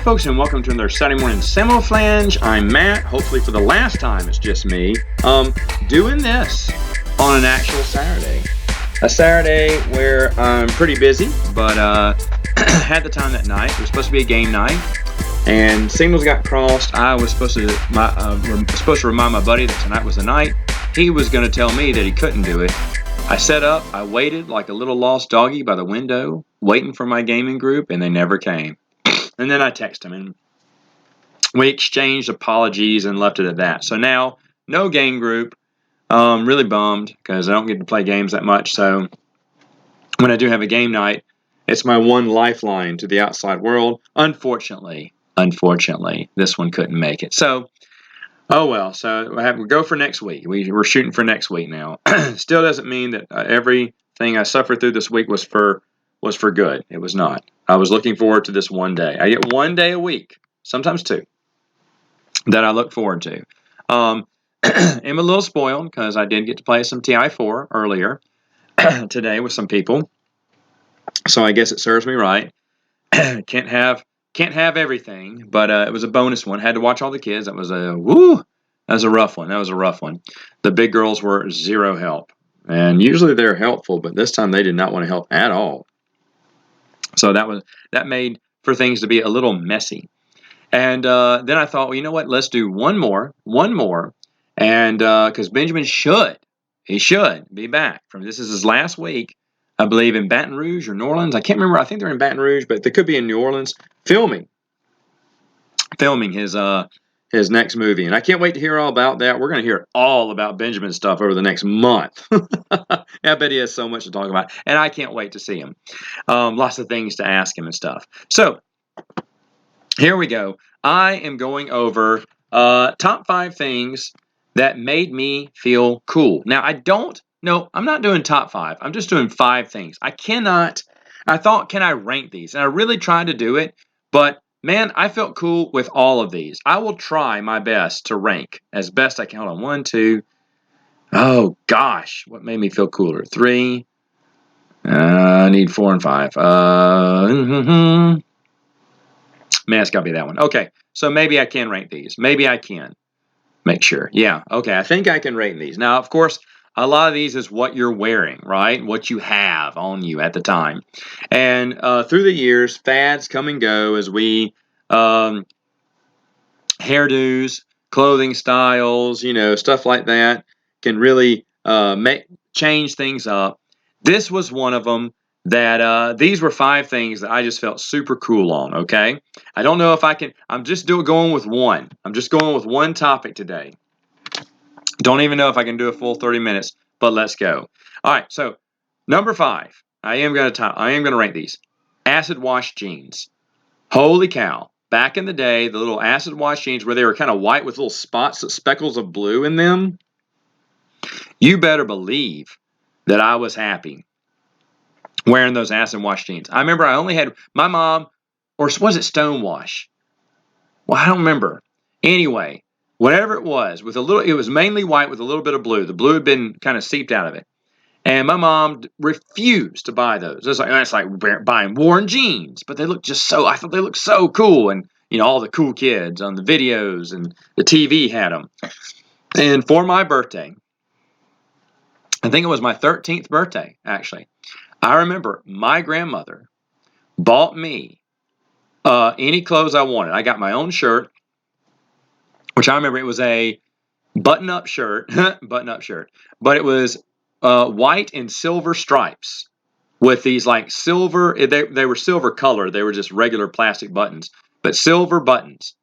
folks, and welcome to another Saturday Morning Samoflange. I'm Matt. Hopefully for the last time, it's just me doing this on an actual Saturday. A Saturday where I'm pretty busy, but had the time that night. It was supposed to be a game night, and signals got crossed. I was supposed to remind my buddy that tonight was the night. He was going to tell me that he couldn't do it. I set up, I waited like a little lost doggy by the window, waiting for my gaming group, and they never came. And then I texted him, and we exchanged apologies and left it at that. So now, no game group. Really bummed because I don't get to play games that much. So when I do have a game night, it's my one lifeline to the outside world. Unfortunately, this one couldn't make it. So, oh well. So we go for next week. We're shooting for next week now. Still doesn't mean that everything I suffered through this week was for good. It was not. I was looking forward to this one day. I get one day a week, sometimes two, that I look forward to. I'm a little spoiled because I did get to play some TI4 earlier today with some people. So I guess it serves me right. Can't have everything, but it was a bonus one. Had to watch all the kids. That was a rough one. The big girls were zero help. And usually they're helpful, but this time they did not want to help at all. So that made for things to be a little messy. And then I thought, well, you know what? Let's do one more, and because Benjamin should be back this is his last week, I believe, in Baton Rouge or New Orleans. I can't remember. I think they're in Baton Rouge, but they could be in New Orleans filming his next movie, and I can't wait to hear all about that. We're going to hear all about Benjamin stuff over the next month. I bet he has so much to talk about, and I can't wait to see him. Lots of things to ask him and stuff. So here we go. I am going over top 5 things that made me feel cool. Now, I'm not doing top 5. I'm just doing 5 things. I thought, can I rank these? And I really tried to do it, but man, I felt cool with all of these. I will try my best to rank as best I can. Hold on. 1, 2. Oh, gosh. What made me feel cooler? 3. I need 4 and 5. Man, it's got to be that one. Okay, so maybe I can rank these. Maybe I can. Make sure. Yeah, okay, I think I can rate these. Now, of course, a lot of these is what you're wearing, right? What you have on you at the time. And through the years, fads come and go as hairdos, clothing styles, stuff like that can really change things up. This was one of them that these were 5 things that I just felt super cool on, okay? I don't know if I can, I'm just going with one. I'm just going with one topic today. Don't even know if I can do a full 30 minutes, but let's go. All right, so number 5, I am going to rank these. Acid wash jeans. Holy cow. Back in the day, the little acid wash jeans where they were kind of white with little spots, speckles of blue in them. You better believe that I was happy wearing those acid wash jeans. I remember I only had my mom, or was it Stonewash? Well, I don't remember. Anyway, whatever it was mainly white with a little bit of blue. The blue had been kind of seeped out of it. And my mom refused to buy those. It's like buying worn jeans, but I thought they looked so cool. And, all the cool kids on the videos and the TV had them. And for my birthday, I think it was my 13th birthday, actually, I remember my grandmother bought me any clothes I wanted. I got my own shirt, which I remember it was a button-up shirt, but it was white and silver stripes with these like silver, they were silver color. They were just regular plastic buttons, but silver buttons.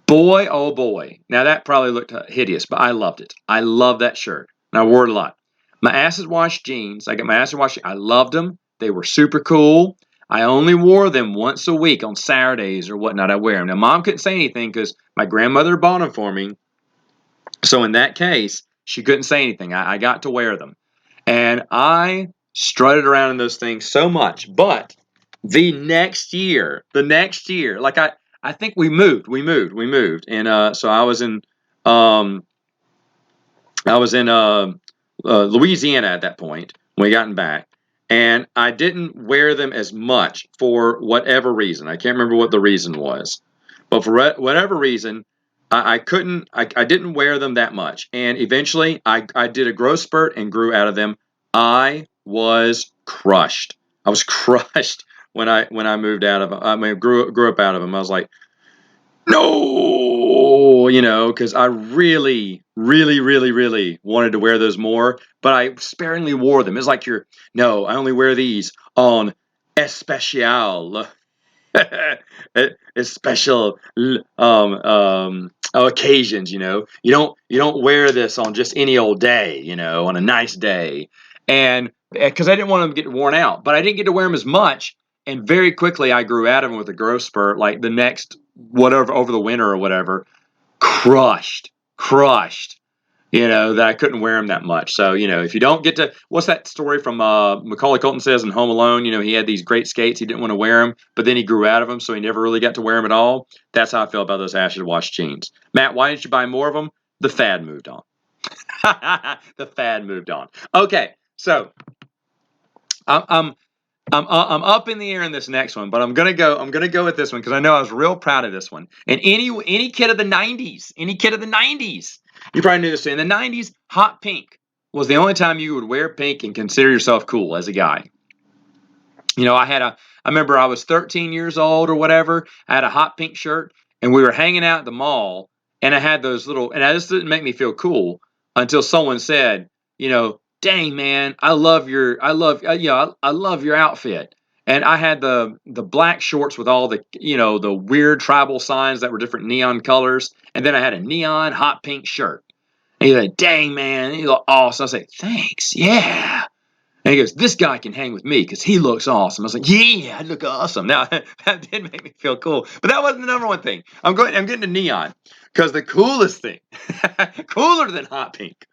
Boy, oh boy. Now that probably looked hideous, but I loved it. I loved that shirt, and I wore it a lot. My acid wash jeans, I got my acid wash, I loved them. They were super cool. I only wore them once a week on Saturdays or whatnot. I wear them. Now, Mom couldn't say anything because my grandmother bought them for me. So in that case, she couldn't say anything. I got to wear them. And I strutted around in those things so much. But the next year, like I think we moved. And so I was in Louisiana at that point when we gotten back. and I didn't wear them as much for whatever reason. I can't remember what the reason was, but for whatever reason, I couldn't. I didn't wear them that much, and eventually, I did a growth spurt and grew out of them. I was crushed. I was crushed when I moved out of. I mean, grew up out of them. I was like, no, because I really, really, really, really wanted to wear those more, but I sparingly wore them. It's like no, I only wear these on especial, special occasions. You don't wear this on just any old day. On a nice day, and because I didn't want them to get worn out, but I didn't get to wear them as much. And very quickly, I grew out of them with a growth spurt. Like the next whatever over the winter or whatever, crushed. That I couldn't wear them that much. So if you don't get to, what's that story from Macaulay Culkin says in Home Alone? He had these great skates. He didn't want to wear them, but then he grew out of them, so he never really got to wear them at all. That's how I feel about those acid wash jeans. Matt, why didn't you buy more of them? The fad moved on. The fad moved on. Okay, so I'm I'm up in the air in this next one, but I'm gonna go with this one because I know I was real proud of this one. And any kid of the '90s, you probably knew this too. In the '90s, hot pink was the only time you would wear pink and consider yourself cool as a guy. I remember I was 13 years old or whatever. I had a hot pink shirt, and we were hanging out at the mall, and I had those little, and this didn't make me feel cool until someone said, dang man, I love your outfit. And I had the black shorts with all the weird tribal signs that were different neon colors, and then I had a neon hot pink shirt. And he's like, dang man, you look awesome. I say, thanks, yeah. And he goes, this guy can hang with me because he looks awesome. I was like, yeah, I look awesome. Now, that did make me feel cool. But that wasn't the number one thing. I'm getting to neon because the coolest thing, cooler than hot pink,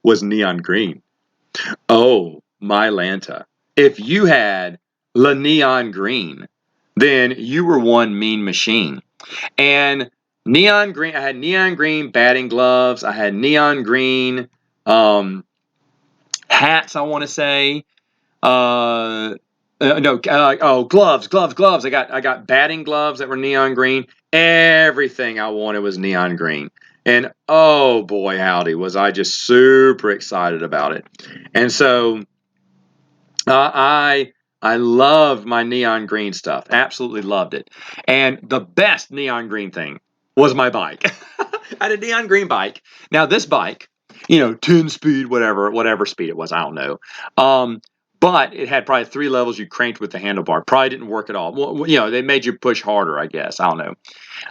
was neon green. Oh, my Lanta. If you had La Neon Green, then you were one mean machine. And neon green, I had neon green batting gloves. I had neon green hats, I want to say. No, gloves. I got batting gloves that were neon green. Everything I wanted was neon green. And oh boy, howdy, was I just super excited about it. And so I loved my neon green stuff. Absolutely loved it. And the best neon green thing was my bike. I had a neon green bike. Now this bike, 10 speed, whatever speed it was, I don't know. But it had probably 3 levels you cranked with the handlebar. Probably didn't work at all. Well, they made you push harder, I guess. I don't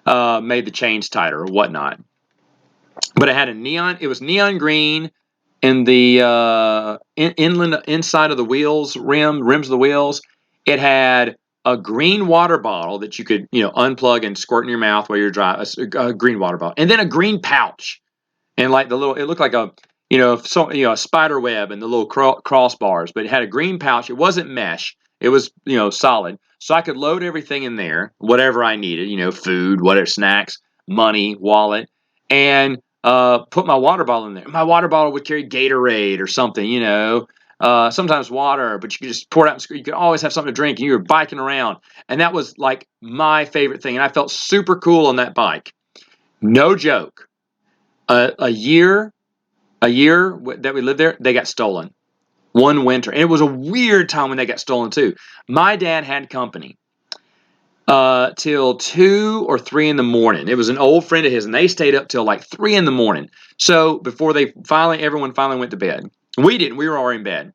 know. Made the chains tighter or whatnot. But it had it was neon green in the inside of the rims of the wheels. It had a green water bottle that you could, unplug and squirt in your mouth while you're driving. A green water bottle, and then a green pouch, and like it looked like a spider web and the little crossbars, but it had a green pouch. It wasn't mesh. It was, solid. So I could load everything in there, whatever I needed, food, whatever, snacks, money, wallet, and put my water bottle in there. My water bottle would carry Gatorade or something, sometimes water, but you could just pour it out. You could always have something to drink, and you were biking around. And that was like my favorite thing. And I felt super cool on that bike. No joke. A year that we lived there, they got stolen one winter. And it was a weird time when they got stolen too. My dad had company till 2 or 3 in the morning. It was an old friend of his, and they stayed up till like 3 in the morning. So before everyone finally went to bed. We didn't. We were already in bed.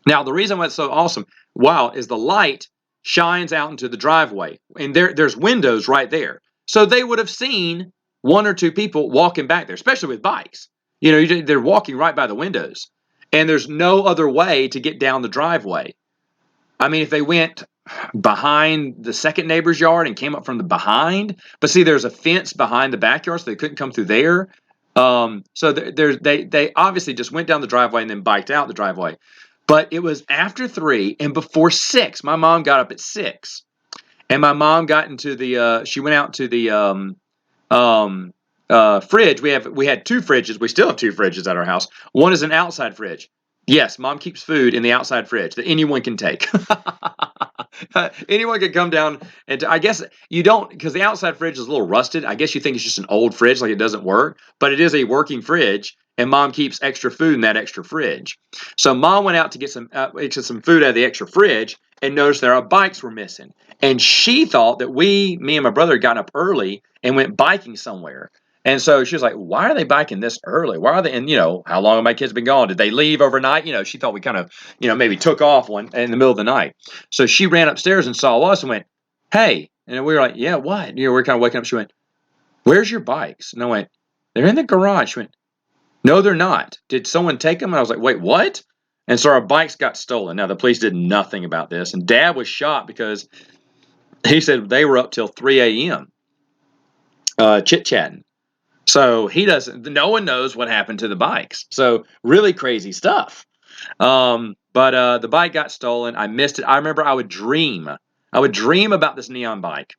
Now, the reason why it's so awesome, wow, is the light shines out into the driveway, and there's windows right there. So they would have seen 1 or 2 people walking back there, especially with bikes. They're walking right by the windows, and there's no other way to get down the driveway. I mean, if they went behind the second neighbor's yard and came up from the behind, but see, there's a fence behind the backyard, so they couldn't come through there. So they obviously just went down the driveway and then biked out the driveway. But it was after 3 and before 6. My mom got up at 6, and my mom got into she went out to the fridge. We had 2 fridges. We still have 2 fridges at our house. One is an outside fridge. Yes, mom keeps food in the outside fridge that anyone can take. Anyone could come down and I guess you don't because the outside fridge is a little rusted. I guess you think it's just an old fridge, like it doesn't work, but it is a working fridge, and mom keeps extra food in that extra fridge. So mom went out to get some food out of the extra fridge and noticed that our bikes were missing. And she thought that me and my brother had gotten up early and went biking somewhere. And so she was like, "Why are they biking this early? Why are they?" And how long have my kids been gone? Did they leave overnight? She thought we kind of, maybe took off one in the middle of the night. So she ran upstairs and saw us and went, "Hey!" And we were like, "Yeah, what?" We're kind of waking up. She went, "Where's your bikes?" And I went, "They're in the garage." She went, "No, they're not. Did someone take them?" And I was like, "Wait, what?" And so our bikes got stolen. Now the police did nothing about this, and Dad was shocked because he said they were up till 3 a.m. Chit chatting. So he doesn't. No one knows what happened to the bikes. So really crazy stuff. But the bike got stolen. I missed it. I remember I would dream. I would dream about this neon bike.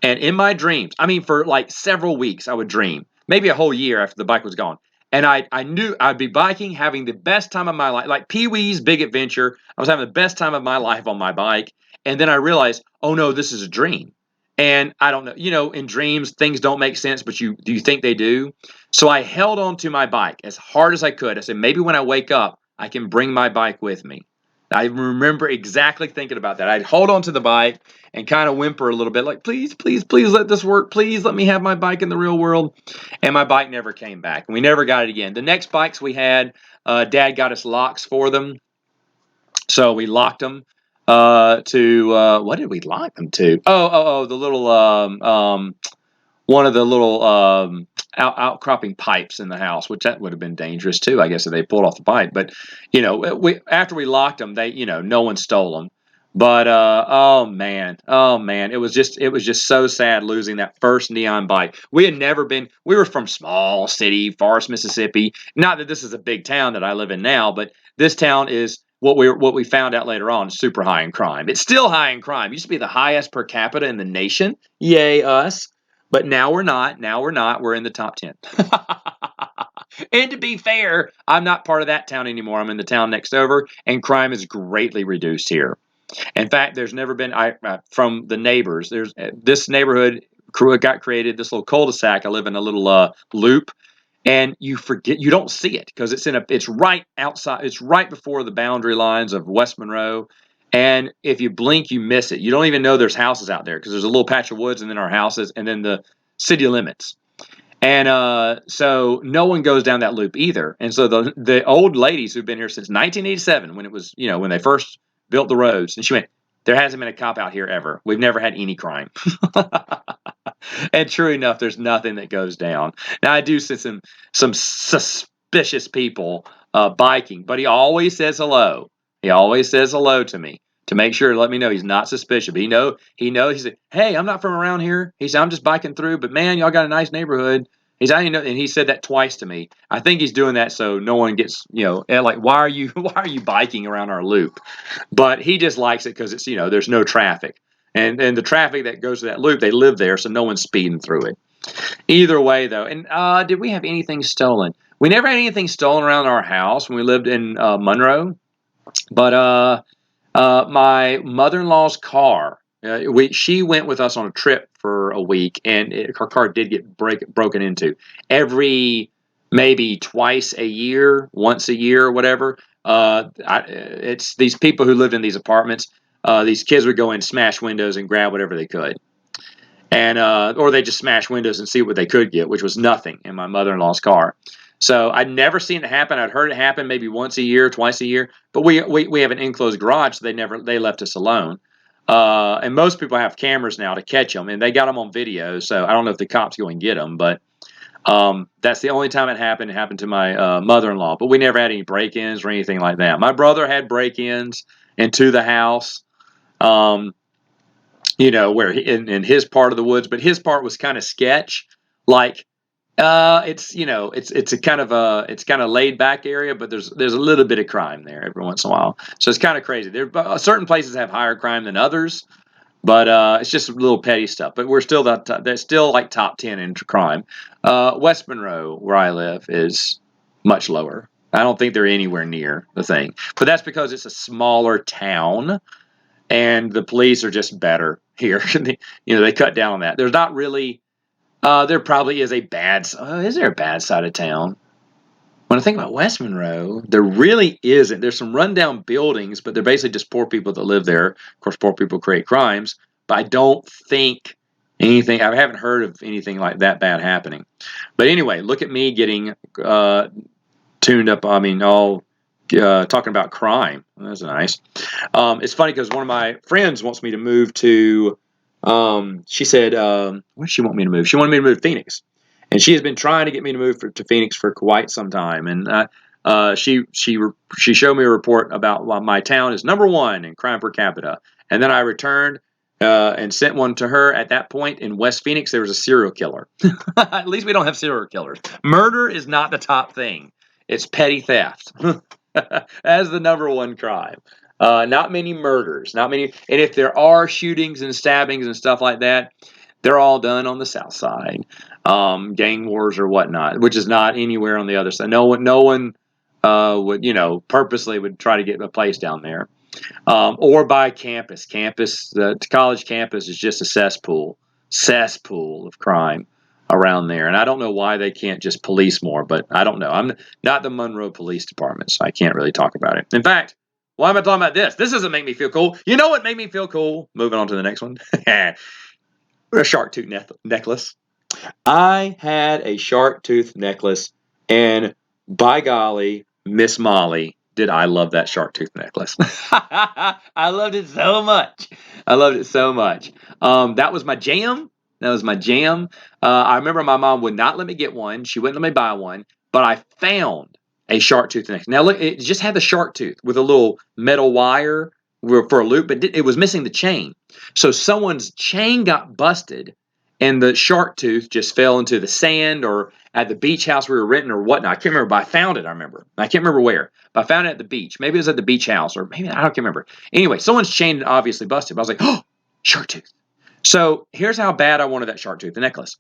And in my dreams, I mean, for like several weeks, I would dream, maybe a whole year after the bike was gone. And I knew I'd be biking, having the best time of my life, like Pee Wee's Big Adventure. I was having the best time of my life on my bike. And then I realized, oh no, this is a dream. And I don't know, in dreams, things don't make sense, but do you think they do? So I held on to my bike as hard as I could. I said, maybe when I wake up, I can bring my bike with me. I remember exactly thinking about that. I'd hold on to the bike and kind of whimper a little bit, like, please, please, please let this work. Please let me have my bike in the real world. And my bike never came back. And we never got it again. The next bikes we had, Dad got us locks for them. So we locked them to, what did we lock them to? Oh, the little, one of the little outcropping pipes in the house, which that would have been dangerous too, I guess, if they pulled off the pipe. But after we locked them, no one stole them. But oh man, it was just so sad losing that first neon bike. We had never been. We were from small city, Forest, Mississippi. Not that this is a big town that I live in now, but this town is what we found out later on, super high in crime. It's still high in crime. It used to be the highest per capita in the nation. Yay us. But now we're not. Now we're not. We're in the top 10. And to be fair, I'm not part of that town anymore. I'm in the town next over, and crime is greatly reduced here. In fact, there's never been from the neighbors. There's this neighborhood got created. This little cul-de-sac. I live in a little loop, and you don't see it because it's right outside. It's right before the boundary lines of West Monroe. And if you blink, you miss it. You don't even know there's houses out there because there's a little patch of woods and then our houses and then the city limits. And so no one goes down that loop either. And so the old ladies who've been here since 1987, when it was, when they first built the roads, and she went, there hasn't been a cop out here ever. We've never had any crime. And true enough, there's nothing that goes down. Now I do see some suspicious people biking, but he always says hello. He always says hello to me to make sure to let me know he's not suspicious. But he knows. He said, "Hey, I'm not from around here." He said, "I'm just biking through, but man, y'all got a nice neighborhood." He's I didn't know, and he said that twice to me. I think he's doing that so no one gets like why are you why are you biking around our loop? But he just likes it because it's there's no traffic. And the traffic that goes to that loop, they live there, so no one's speeding through it. Either way, though, and did we have anything stolen? We never had anything stolen around our house when we lived in Monroe. But my mother-in-law's car, she went with us on a trip for a week, and her car did get broken into every maybe twice a year, once a year, or whatever. It's these people who lived in these apartments. These kids would go in, smash windows, and grab whatever they could, and or they just smash windows and see what they could get, which was nothing in my mother-in-law's car. So I'd never seen it happen. I'd heard it happen maybe once a year, twice a year, but we have an enclosed garage, so they left us alone. And most people have cameras now to catch them, and they got them on video. So I don't know if the cops go and get them, but that's the only time it happened. It happened to my mother-in-law, but we never had any break-ins or anything like that. My brother had break-ins into the house. Um, where in his part of the woods, but his part was kind of sketch. Like, it's a it's kind of laid back area, but there's a little bit of crime there every once in a while. So it's kind of crazy. Certain places have higher crime than others, but it's just a little petty stuff. But we're still that's still like top 10 in crime. West Monroe, where I live, is much lower. I don't think they're anywhere near the thing. But that's because it's a smaller town and the police are just better here. They cut down on that. There's not really, there probably is a bad, is there a bad side of town? When I think about West Monroe, there really isn't. There's some rundown buildings, but they're basically just poor people that live there. Of course, poor people create crimes, but I don't think anything, I haven't heard of anything like that bad happening. But anyway, look at me getting tuned up. I mean, all talking about crime. That's nice. It's funny because one of my friends wants me to move to. She said, "Where does she want me to move?" She wanted me to move to Phoenix, and she has been trying to get me to move to Phoenix for quite some time. And she showed me a report about why my town is #1 in crime per capita. And then I returned and sent one to her. At that point in West Phoenix, there was a serial killer. At least we don't have serial killers. Murder is not the top thing. It's petty theft. As the #1 crime. Not many murders, not many. And if there are shootings and stabbings and stuff like that, they're all done on the south side, gang wars or whatnot, which is not anywhere on the other side. No one would, purposely would try to get a place down there, or by campus. The college campus is just a cesspool of crime around there. And I don't know why they can't just police more, but I don't know. I'm not the Monroe Police Department, so I can't really talk about it. In fact, why am I talking about this? This doesn't make me feel cool. You know what made me feel cool? Moving on to the next one. A shark tooth necklace. I had a shark tooth necklace, and by golly, Miss Molly, did I love that shark tooth necklace. I loved it so much. I loved it so much. That was my jam. That was my jam. I remember my mom would not let me get one. She wouldn't let me buy one, but I found a shark tooth necklace. Now, look, it just had the shark tooth with a little metal wire for a loop, but it was missing the chain. So someone's chain got busted, and the shark tooth just fell into the sand or at the beach house we were renting or whatnot. I can't remember, but I found it. I can't remember where, but I found it at the beach. Maybe it was at the beach house, or maybe I don't remember. Anyway, someone's chain obviously busted. But I was like, oh, shark tooth. So here's how bad I wanted that shark tooth, the necklace.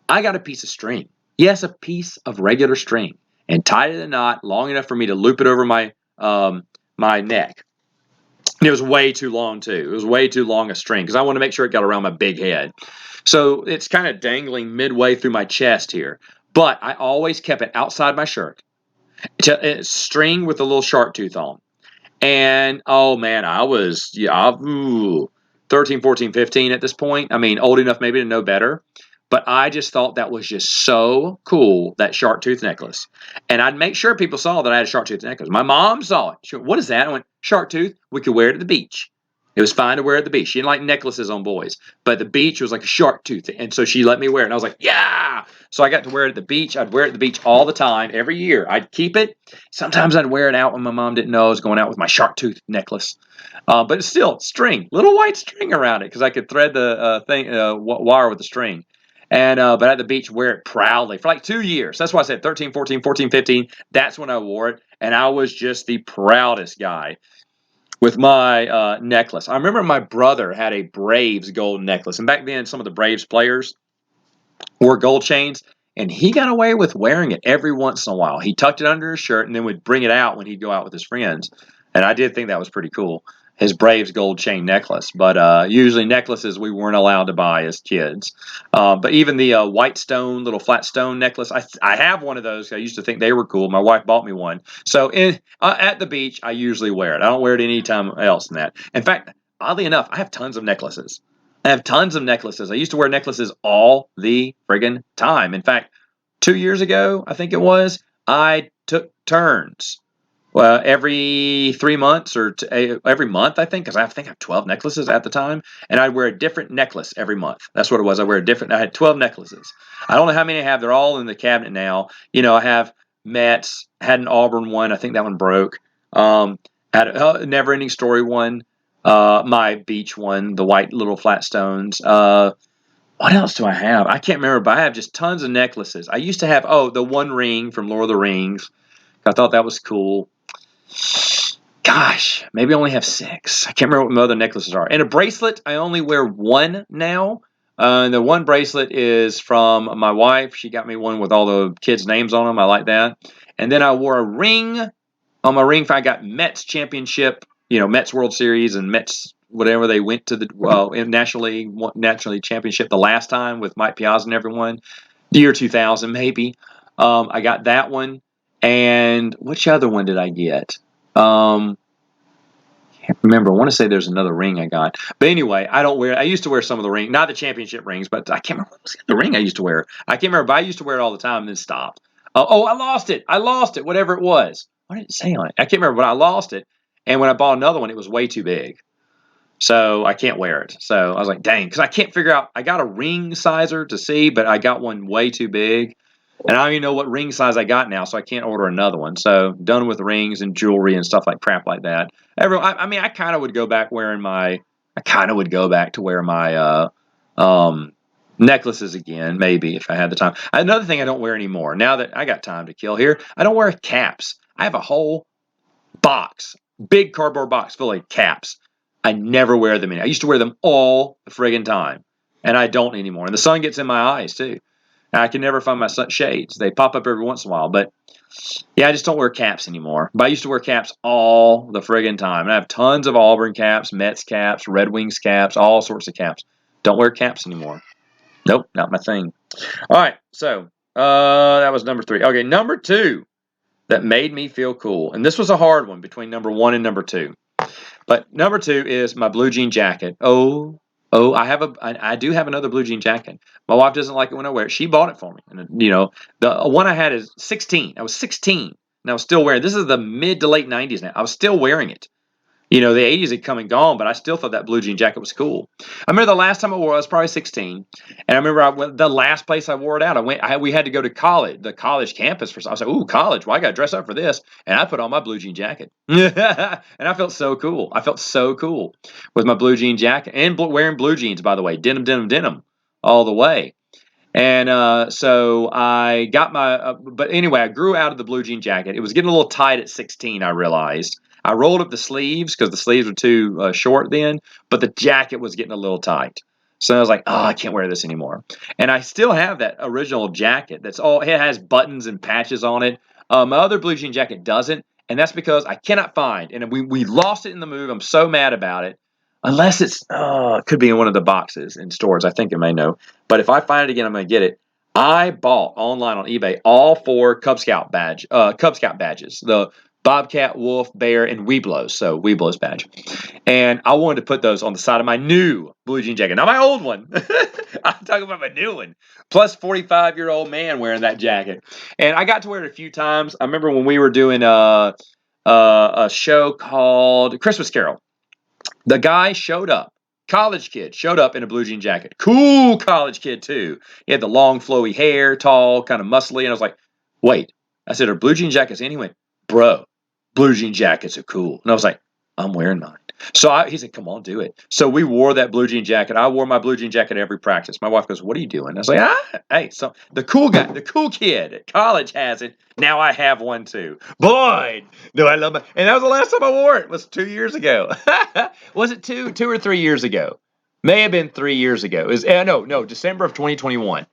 I got a piece of string. Yes, a piece of regular string, and tied it in a knot long enough for me to loop it over my neck. And it was way too long too. It was way too long a string because I wanted to make sure it got around my big head. So it's kind of dangling midway through my chest here. But I always kept it outside my shirt. It's string with a little shark tooth on. And oh man, I was 13, 14, 15 at this point. I mean, old enough maybe to know better. But I just thought that was just so cool, that shark tooth necklace. And I'd make sure people saw that I had a shark tooth necklace. My mom saw it. She went, "What is that?" I went, "Shark tooth. We could wear it at the beach." It was fine to wear at the beach. She didn't like necklaces on boys, but the beach was like a shark tooth. And so she let me wear it. And I was like, yeah. So I got to wear it at the beach. I'd wear it at the beach all the time, every year. I'd keep it. Sometimes I'd wear it out when my mom didn't know I was going out with my shark tooth necklace. But it's still string, little white string around it because I could thread the wire with the string. And but at the beach, wear it proudly for like 2 years. That's why I said 13, 14, 14, 15. That's when I wore it. And I was just the proudest guy with my necklace. I remember my brother had a Braves gold necklace. And back then, some of the Braves players wore gold chains. And he got away with wearing it every once in a while. He tucked it under his shirt and then would bring it out when he'd go out with his friends. And I did think that was pretty cool. His Braves gold chain necklace. But usually necklaces we weren't allowed to buy as kids. But even the white stone, little flat stone necklace, I have one of those. I used to think they were cool. My wife bought me one. So at the beach, I usually wear it. I don't wear it any time else than that. In fact, oddly enough, I have tons of necklaces. I have tons of necklaces. I used to wear necklaces all the friggin' time. In fact, 2 years ago, I think it was, I took turns. Well, every 3 months or every month, I think, because I think I have 12 necklaces at the time, and I'd wear a different necklace every month. That's what it was. I had 12 necklaces. I don't know how many I have. They're all in the cabinet now. I have Mets, had an Auburn one. I think that one broke. Had a Never Ending Story one, my beach one, the white little flat stones. What else do I have? I can't remember, but I have just tons of necklaces. I used to have, the one ring from Lord of the Rings. I thought that was cool. Gosh, maybe I only have 6. I can't remember what my other necklaces are. And a bracelet, I only wear one now. The one bracelet is from my wife. She got me one with all the kids' names on them. I like that. And then I wore a ring on my ring finger. I got Mets championship, Mets World Series and Mets whatever they went to the in National League championship the last time with Mike Piazza and everyone, the year 2000 maybe. I got that one. And which other one did I get? Can't remember. I want to say there's another ring I got. But anyway, I used to wear some of the ring, not the championship rings, but I can't remember what was the ring I used to wear. I can't remember, but I used to wear it all the time and then stopped. I lost it. I lost it, whatever it was. What did it say on it? I can't remember, but I lost it. And when I bought another one, it was way too big. So I can't wear it. So I was like, dang, because I can't figure out. I got a ring sizer to see, but I got one way too big. And I don't even know what ring size I got now, so I can't order another one. So done with rings and jewelry and stuff like crap like that. I kind of would go back wearing my. I kind of would go back to wear my necklaces again, maybe if I had the time. Another thing I don't wear anymore. Now that I got time to kill here, I don't wear caps. I have a whole box, big cardboard box full of caps. I never wear them I used to wear them all the friggin' time, and I don't anymore. And the sun gets in my eyes too. I can never find my shades. They pop up every once in a while, but yeah, I just don't wear caps anymore. But I used to wear caps all the friggin' time. And I have tons of Auburn caps, Mets caps, Red Wings caps, all sorts of caps. Don't wear caps anymore. Nope, not my thing. All right, so that was number 3. Okay, number 2 that made me feel cool. And this was a hard one between number 1 and number 2. But number 2 is my blue jean jacket. I do have another blue jean jacket. My wife doesn't like it when I wear it. She bought it for me. And the one I had is 16. I was 16 and I was still wearing it. This is the mid to late 90s now. I was still wearing it. The 80s had come and gone, but I still thought that blue jean jacket was cool. I remember the last time I wore it, I was probably 16. And I remember the last place I wore it out, we had to go to college, the college campus for something. I was like, ooh, college, well, I got to dress up for this. And I put on my blue jean jacket. And I felt so cool. I felt so cool with my blue jean jacket and wearing blue jeans, by the way, denim, denim, denim all the way. And so I got but anyway, I grew out of the blue jean jacket. It was getting a little tight at 16, I realized. I rolled up the sleeves because the sleeves were too short then, but the jacket was getting a little tight. So I was like, oh, I can't wear this anymore. And I still have that original jacket. It has buttons and patches on it. My other blue jean jacket doesn't, and that's because I cannot find, and we lost it in the move. I'm so mad about it. Unless it could be in one of the boxes in stores. I think it may know. But if I find it again, I'm going to get it. I bought online on eBay all 4 Cub Scout badges. The Bobcat, Wolf, Bear, and Weeblos. So Weeblos badge. And I wanted to put those on the side of my new blue jean jacket. Not my old one. I'm talking about my new one. Plus 45-year-old man wearing that jacket. And I got to wear it a few times. I remember when we were doing a show called Christmas Carol. The guy showed up. College kid showed up in a blue jean jacket. Cool college kid, too. He had the long, flowy hair, tall, kind of muscly. And I was like, wait. I said, are blue jean jackets? And he went, bro, blue jean jackets are cool. And I was like, I'm wearing mine. So he said, come on, do it. So we wore that blue jean jacket. I wore my blue jean jacket every practice. My wife goes, what are you doing? I was like, hey, so the cool guy, the cool kid at college has it. Now I have one too. Boy, do I love it. And that was the last time I wore it. It was 2 years ago. Was it 2 or 3 years ago? May have been 3 years ago. No, December of 2021.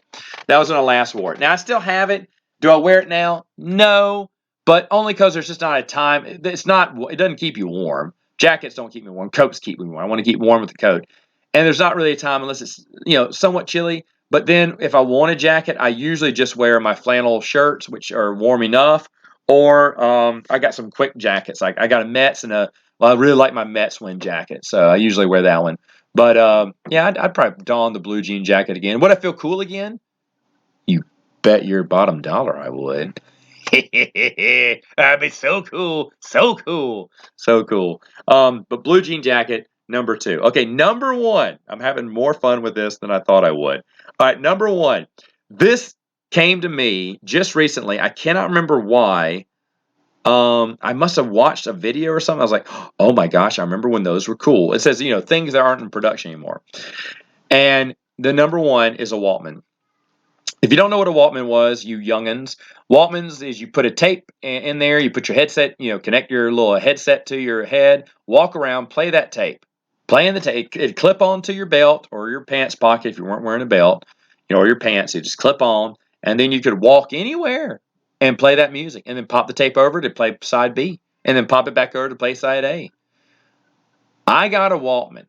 That was when I last wore it. Now I still have it. Do I wear it now? No, but only because there's just not a time. It doesn't keep you warm. Jackets don't keep me warm. Coats keep me warm. I want to keep warm with the coat. And there's not really a time unless it's, somewhat chilly. But then if I want a jacket, I usually just wear my flannel shirts, which are warm enough. Or I got some quick jackets. Like I got a Mets I really like my Mets wind jacket. So I usually wear that one. But I'd probably don the blue jean jacket again. Would I feel cool again? You bet your bottom dollar I would. That'd be so cool. So cool. So cool. But blue jean jacket, number 2. Okay, number 1. I'm having more fun with this than I thought I would. All right, number 1. This came to me just recently. I cannot remember why. I must have watched a video or something. I was like, oh my gosh, I remember when those were cool. It says, things that aren't in production anymore. And the number 1 is a Walkman. If you don't know what a Walkman was, you youngins, Walkmans is you put a tape in there, you put your headset, connect your little headset to your head, walk around, play that tape. playing the tape. It'd clip onto your belt or your pants pocket if you weren't wearing a belt, or your pants. It'd just clip on, and then you could walk anywhere and play that music, and then pop the tape over to play side B, and then pop it back over to play side A. I got a Walkman,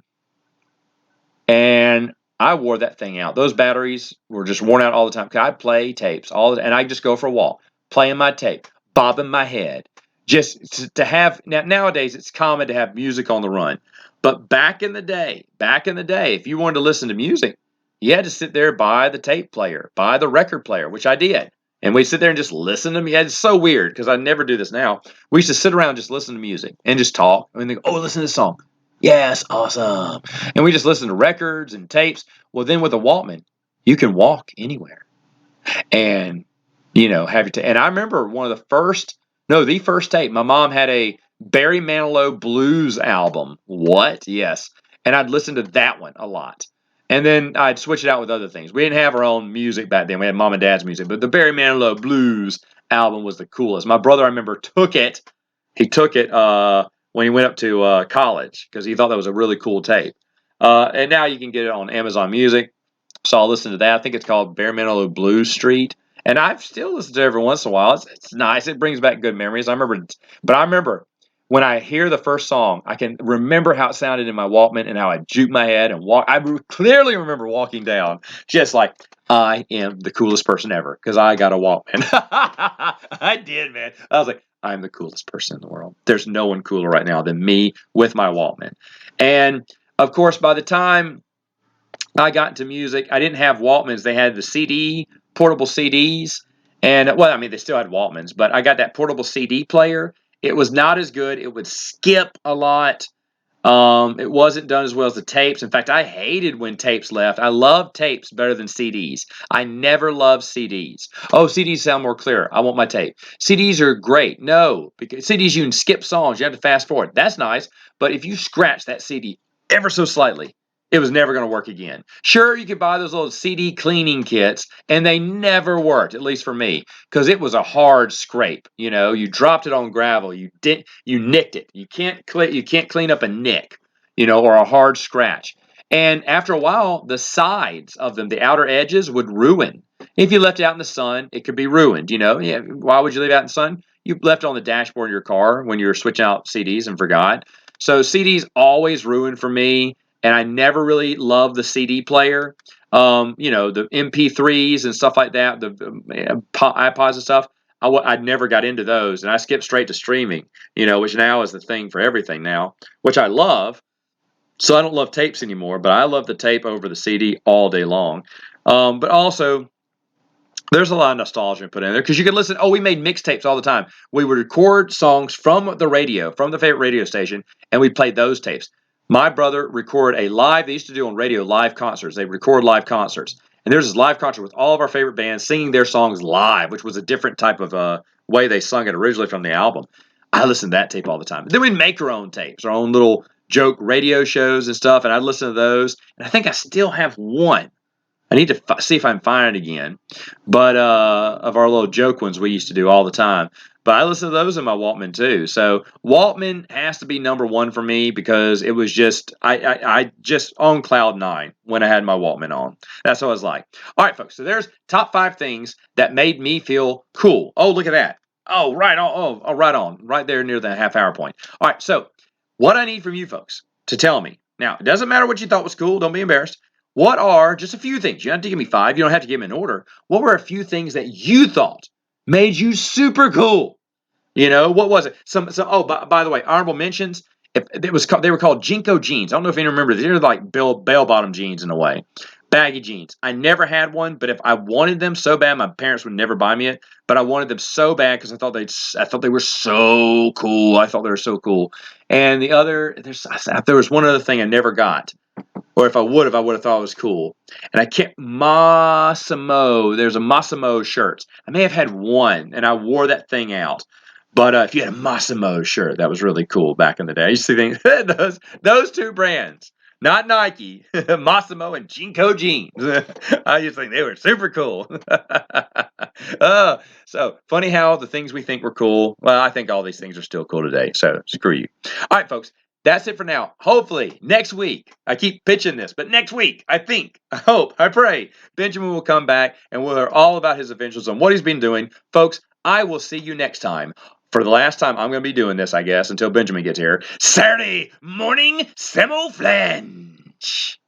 and I wore that thing out. Those batteries were just worn out all the time. I'd play tapes and I'd just go for a walk, playing my tape, bobbing my head, just to have. Nowadays it's common to have music on the run, but back in the day, if you wanted to listen to music, you had to sit there by the tape player, by the record player, which I did. And we'd sit there and just listen to me. It's so weird because I never do this now. We used to sit around and just listen to music and just talk. And think, oh, listen to this song. Yes, awesome. And we just listen to records and tapes. Well, then with a Walkman, you can walk anywhere and, have your and I remember the first tape. My mom had a Barry Manilow blues album. What? Yes. And I'd listen to that one a lot. And then I'd switch it out with other things. We didn't have our own music back then. We had mom and dad's music, but the Barry Manilow blues album was the coolest. My brother, I remember, took it. He took it when he went up to college because he thought that was a really cool tape. And now you can get it on Amazon Music. So I'll listen to that. I think it's called Barry Manilow Blues Street. And I've still listened to it every once in a while. It's nice. It brings back good memories. I remember when I hear the first song, I can remember how it sounded in my Walkman and how I juke my head and walk. I clearly remember walking down just like, I am the coolest person ever because I got a Walkman. I did, man. I was like, I'm the coolest person in the world. There's no one cooler right now than me with my Walkman. And of course, by the time I got into music, I didn't have Walkmans. They had the portable CDs. And, well, I mean, they still had Walkmans, but I got that portable CD player. It was not as good. It would skip a lot. It wasn't done as well as the tapes. In fact, I hated when tapes left. I love tapes better than CDs. I never loved CDs. Oh, CDs sound more clear. I want my tape. CDs are great. No, because CDs you can skip songs. You have to fast forward. That's nice. But if you scratch that CD ever so slightly, it was never going to work again. Sure, you could buy those little CD cleaning kits, and they never worked, at least for me, because it was a hard scrape. You dropped it on gravel, you nicked it. You can't clean up a nick, or a hard scratch. And after a while, the sides of them, the outer edges, would ruin. If you left it out in the sun, it could be ruined. Yeah, why would you leave it out in the sun? You left it on the dashboard of your car when you were switching out CDs and forgot. So CDs always ruined for me. And I never really loved the CD player. The MP3s and stuff like that, the iPods and stuff. I never got into those, and I skipped straight to streaming. Which now is the thing for everything now, which I love. So I don't love tapes anymore, but I love the tape over the CD all day long. But also, there's a lot of nostalgia put in there because you can listen. Oh, we made mixtapes all the time. We would record songs from the radio, from the favorite radio station, and we played those tapes. My brother recorded they used to do on radio live concerts. They record live concerts. And there's this live concert with all of our favorite bands singing their songs live, which was a different type of way they sung it originally from the album. I listened to that tape all the time. Then we'd make our own tapes, our own little joke radio shows and stuff, and I'd listen to those. And I think I still have one. I need to see if I can find it again. But of our little joke ones we used to do all the time. But I listen to those in my Walkman too. So Walkman has to be number one for me because it was just I just on cloud nine when I had my Walkman on. That's what I was like. All right, folks. So there's top 5 things that made me feel cool. Oh, look at that. Oh, right on. Oh, right on. Right there near the half-hour point. All right. So what I need from you folks to tell me now. It doesn't matter what you thought was cool. Don't be embarrassed. What are just a few things? You don't have to give me 5. You don't have to give them in order. What were a few things that you thought made you super cool? What was it? Oh, by the way, honorable mentions. If they were called Jinko jeans. I don't know if you remember. They're like bell bottom jeans in a way, baggy jeans. I never had one, but if I wanted them so bad, my parents would never buy me it. But I wanted them so bad because I thought they were so cool. I thought they were so cool. And there was one other thing I never got. Or if I would have thought it was cool. And I can't, Massimo, there's a Massimo shirt. I may have had one, and I wore that thing out. But if you had a Massimo shirt, that was really cool back in the day. I used to think those 2 brands, not Nike, Massimo and Jinko jeans. I used to think they were super cool. So funny how the things we think were cool. Well, I think all these things are still cool today. So screw you. All right, folks. That's it for now. Hopefully, next week, I keep pitching this, but next week, I think, I hope, I pray, Benjamin will come back and we'll hear all about his adventures and what he's been doing. Folks, I will see you next time. For the last time, I'm going to be doing this, I guess, until Benjamin gets here. Saturday morning Samoflange.